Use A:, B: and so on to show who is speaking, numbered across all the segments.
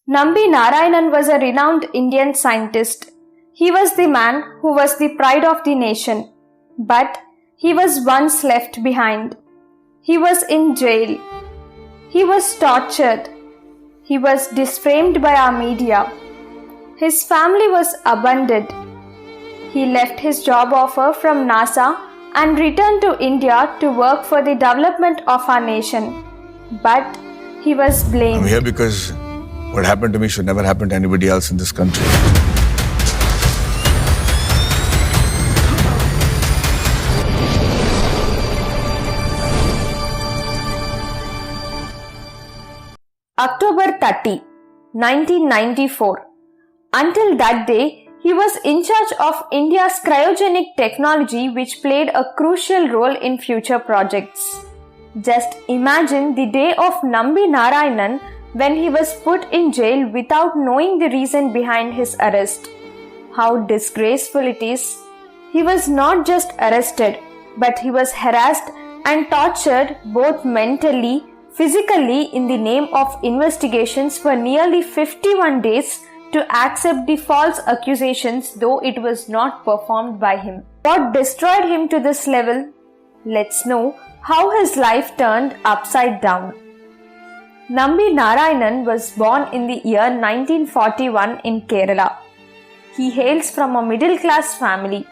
A: Nambi Narayanan was a renowned Indian scientist. He was the man who was the pride of the nation. But he was once left behind. He was in jail. He was tortured. He was disframed by our media. His family was abandoned. He left his job offer from NASA and returned to India to work for the development of our nation. But he was blamed.
B: I'm here because what happened to me should never happen to anybody else in this country.
A: October 30, 1994. Until that day, he was in charge of India's cryogenic technology, which played a crucial role in future projects. Just imagine the day of Nambi Narayanan when he was put in jail without knowing the reason behind his arrest. How disgraceful it is. He was not just arrested, but he was harassed and tortured both mentally, physically in the name of investigations for nearly 51 days to accept the false accusations, though it was not performed by him. What destroyed him to this level? Let's know how his life turned upside down. Nambi Narayanan was born in the year 1941 in Kerala. He hails from a middle-class family.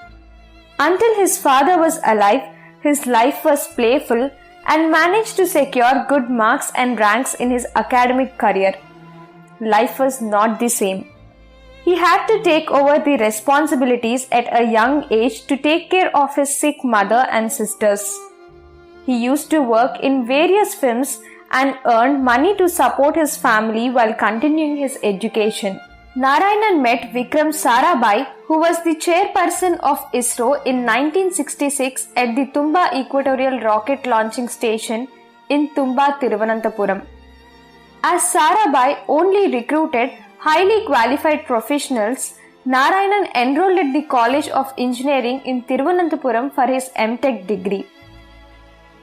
A: Until his father was alive, his life was playful and managed to secure good marks and ranks in his academic career. Life was not the same. He had to take over the responsibilities at a young age to take care of his sick mother and sisters. He used to work in various films and earned money to support his family while continuing his education. Narayanan met Vikram Sarabhai, who was the chairperson of ISRO in 1966 at the Tumba Equatorial Rocket Launching Station in Tumba, Thiruvananthapuram. As Sarabhai only recruited highly qualified professionals, Narayanan enrolled at the College of Engineering in Thiruvananthapuram for his M.Tech degree.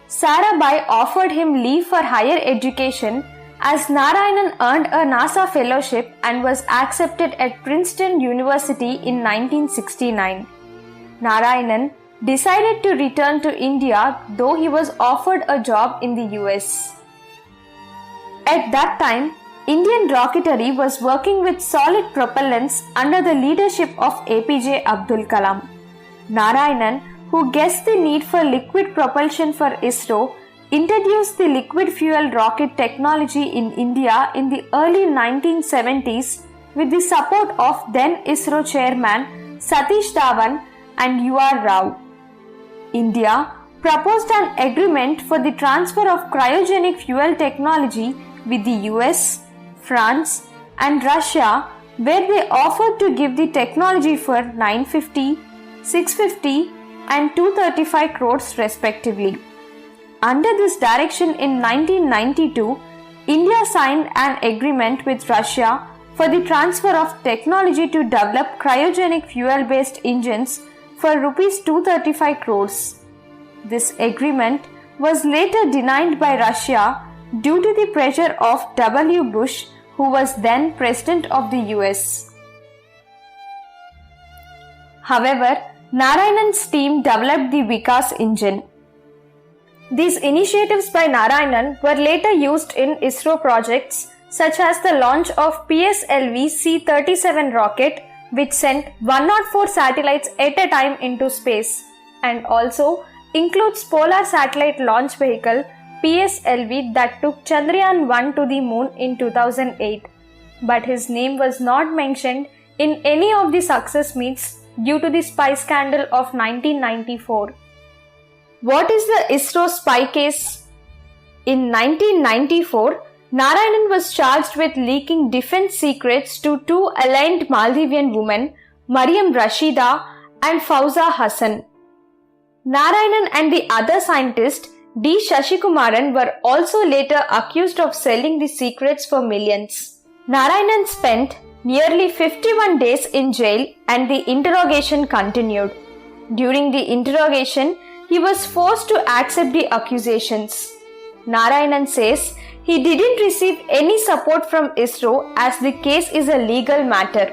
A: Sarabhai offered him leave for higher education as Narayanan earned a NASA fellowship and was accepted at Princeton University in 1969. Narayanan decided to return to India, though he was offered a job in the US. At that time, Indian rocketry was working with solid propellants under the leadership of APJ Abdul Kalam. Narayanan, who guessed the need for liquid propulsion for ISRO, introduced the liquid fuel rocket technology in India in the early 1970s with the support of then ISRO chairman Satish Dhawan and U.R. Rao. India proposed an agreement for the transfer of cryogenic fuel technology with the US, France and Russia, where they offered to give the technology for 950, 650 and 235 crores respectively. Under this direction in 1992, India signed an agreement with Russia for the transfer of technology to develop cryogenic fuel-based engines for Rs 235 crores. This agreement was later denied by Russia due to the pressure of W. Bush, who was then President of the US. However, Narayanan's team developed the Vikas engine. These initiatives by Narayanan were later used in ISRO projects such as the launch of PSLV C-37 rocket, which sent 104 satellites at a time into space, and also includes Polar Satellite Launch Vehicle PSLV that took Chandrayaan-1 to the moon in 2008. But his name was not mentioned in any of the success meets due to the spy scandal of 1994. What is the ISRO spy case? In 1994, Narayanan was charged with leaking defense secrets to two aligned Maldivian women, Mariam Rashida and Fauza Hassan. Narayanan and the other scientist D. Shashikumaran were also later accused of selling the secrets for millions. Narayanan spent nearly 51 days in jail and the interrogation continued. During the interrogation, he was forced to accept the accusations. Narayanan says he didn't receive any support from ISRO as the case is a legal matter.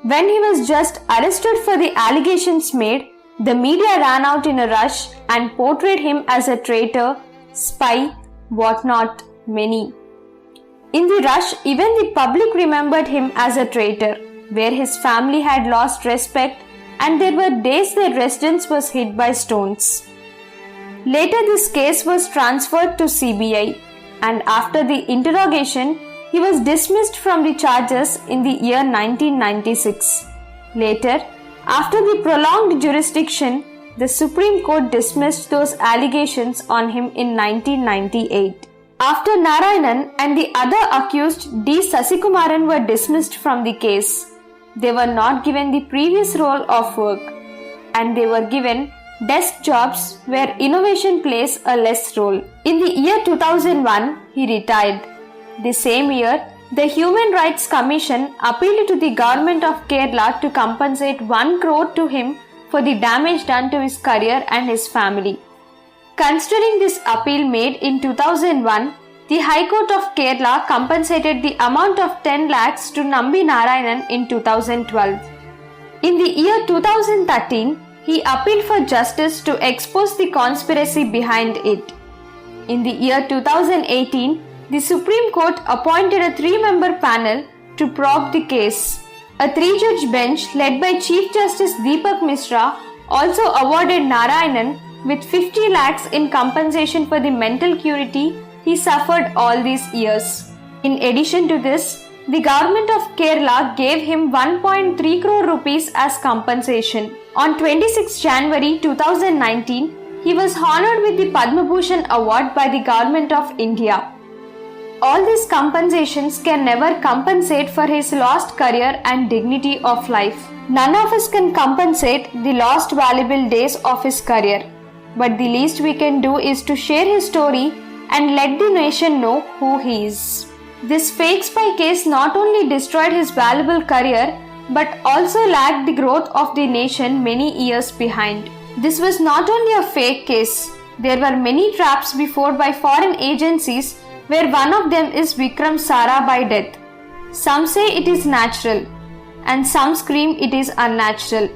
A: When he was just arrested for the allegations made, the media ran out in a rush and portrayed him as a traitor, spy, whatnot, many. In the rush, even the public remembered him as a traitor, where his family had lost respect and there were days their residence was hit by stones. Later this case was transferred to CBI and after the interrogation, he was dismissed from the charges in the year 1996. Later, after the prolonged jurisdiction, the Supreme Court dismissed those allegations on him in 1998. After Narayanan and the other accused D. Sasikumaran were dismissed from the case, they were not given the previous role of work and they were given desk jobs where innovation plays a less role. In the year 2001, he retired. The same year, the Human Rights Commission appealed to the government of Kerala to compensate 1 crore to him for the damage done to his career and his family. Considering this appeal made in 2001, the High Court of Kerala compensated the amount of 10 lakhs to Nambi Narayanan in 2012. In the year 2013, he appealed for justice to expose the conspiracy behind it. In the year 2018, the Supreme Court appointed a 3-member panel to probe the case. A 3-judge bench led by Chief Justice Deepak Misra also awarded Narayanan with 50 lakhs in compensation for the mental cruelty he suffered all these years. In addition to this, the government of Kerala gave him 1.3 crore rupees as compensation. On 26 January 2019, he was honored with the Padma Bhushan Award by the Government of India. All these compensations can never compensate for his lost career and dignity of life. None of us can compensate the lost valuable days of his career. But the least we can do is to share his story and let the nation know who he is. This fake spy case not only destroyed his valuable career but also lagged the growth of the nation many years behind. This was not only a fake case. There were many traps before by foreign agencies where one of them is Vikram Sarabhai death. Some say it is natural and some scream it is unnatural.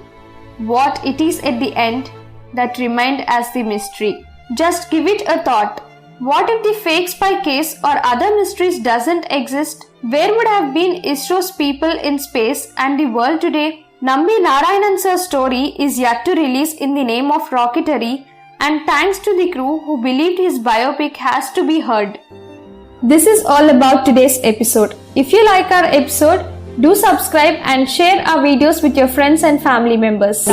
A: What it is at the end, that remained as the mystery. Just give it a thought. What if the fake spy case or other mysteries doesn't exist? Where would have been ISRO's people in space and the world today? Nambi Narayanan sir's story is yet to release in the name of rocketry, and thanks to the crew who believed his biopic has to be heard. This is all about today's episode. If you like our episode, do subscribe and share our videos with your friends and family members.